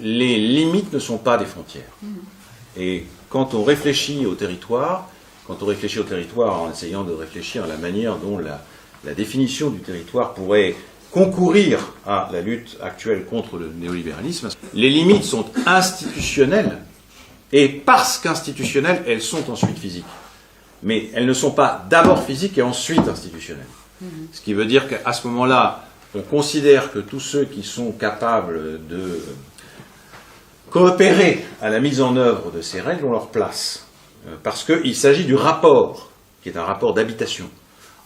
les limites ne sont pas des frontières. Et quand on réfléchit au territoire, en essayant de réfléchir à la manière dont la définition du territoire pourrait concourir à la lutte actuelle contre le néolibéralisme, les limites sont institutionnelles, et parce qu'institutionnelles, elles sont ensuite physiques. Mais elles ne sont pas d'abord physiques et ensuite institutionnelles. Ce qui veut dire qu'à ce moment-là, on considère que tous ceux qui sont capables de coopérer à la mise en œuvre de ces règles ont leur place. Parce qu'il s'agit du rapport, qui est un rapport d'habitation,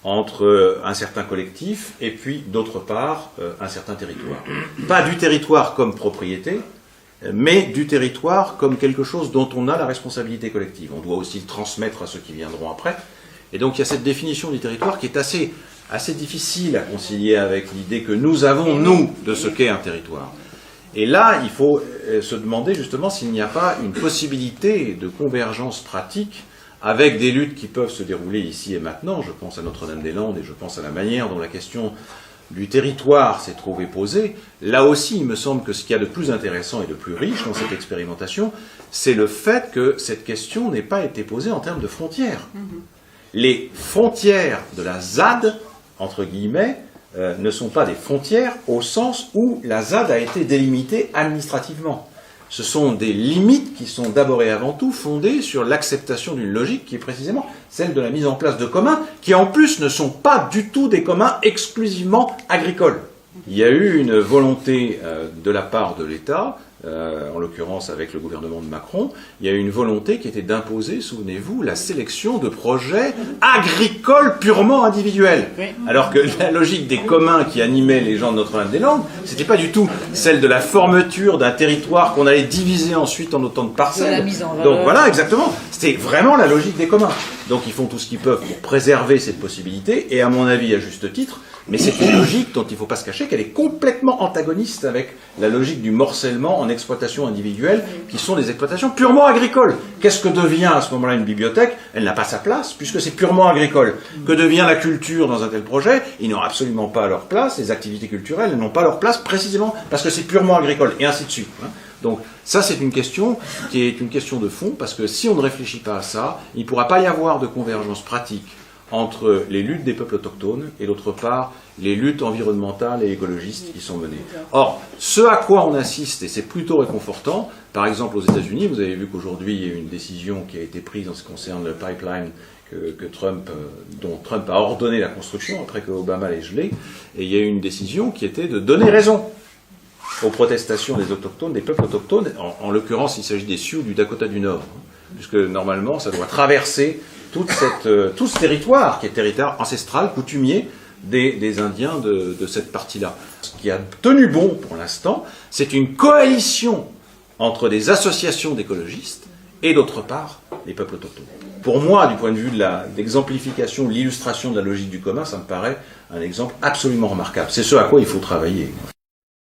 entre un certain collectif et puis, d'autre part, un certain territoire. Pas du territoire comme propriété, mais du territoire comme quelque chose dont on a la responsabilité collective. On doit aussi le transmettre à ceux qui viendront après. Et donc il y a cette définition du territoire qui est assez difficile à concilier avec l'idée que nous avons, nous, de ce qu'est un territoire. Et là, il faut se demander justement s'il n'y a pas une possibilité de convergence pratique avec des luttes qui peuvent se dérouler ici et maintenant. Je pense à Notre-Dame-des-Landes et je pense à la manière dont la question du territoire s'est trouvée posée. Là aussi, il me semble que ce qu'il y a de plus intéressant et de plus riche dans cette expérimentation, c'est le fait que cette question n'ait pas été posée en termes de frontières. Les frontières de la ZAD, entre guillemets, ne sont pas des frontières au sens où la ZAD a été délimitée administrativement. Ce sont des limites qui sont d'abord et avant tout fondées sur l'acceptation d'une logique qui est précisément celle de la mise en place de communs, qui en plus ne sont pas du tout des communs exclusivement agricoles. Il y a eu une volonté de la part de l'État, en l'occurrence avec le gouvernement de Macron, il y a eu une volonté qui était d'imposer, souvenez-vous, la sélection de projets agricoles purement individuels. Alors que la logique des communs qui animait les gens de Notre-Dame-des-Landes, c'était pas du tout celle de la fermeture d'un territoire qu'on allait diviser ensuite en autant de parcelles. Donc voilà, exactement. C'était vraiment la logique des communs. Donc ils font tout ce qu'ils peuvent pour préserver cette possibilité, et à mon avis à juste titre, mais c'est une logique dont il ne faut pas se cacher qu'elle est complètement antagoniste avec la logique du morcellement en exploitation individuelle, qui sont des exploitations purement agricoles. Qu'est-ce que devient à ce moment-là une bibliothèque? Elle n'a pas sa place, puisque c'est purement agricole. Que devient la culture dans un tel projet? Ils n'ont absolument pas leur place, les activités culturelles n'ont pas leur place, précisément parce que c'est purement agricole, et ainsi de suite. Donc ça, c'est une question qui est une question de fond, parce que si on ne réfléchit pas à ça, il ne pourra pas y avoir de convergence pratique entre les luttes des peuples autochtones et d'autre part les luttes environnementales et écologistes qui sont menées. Or, ce à quoi on assiste, et c'est plutôt réconfortant, par exemple aux États-Unis, vous avez vu qu'aujourd'hui il y a eu une décision qui a été prise en ce qui concerne le pipeline dont Trump a ordonné la construction après que Obama l'ait gelé, et il y a eu une décision qui était de donner raison aux protestations des autochtones, des peuples autochtones, en l'occurrence il s'agit des Sioux du Dakota du Nord, puisque normalement ça doit traverser tout ce territoire qui est territoire ancestral, coutumier des Indiens de cette partie-là. Ce qui a tenu bon pour l'instant, c'est une coalition entre des associations d'écologistes et d'autre part les peuples autochtones. Pour moi, du point de vue de l'exemplification, de l'illustration de la logique du commun, ça me paraît un exemple absolument remarquable. C'est ce à quoi il faut travailler.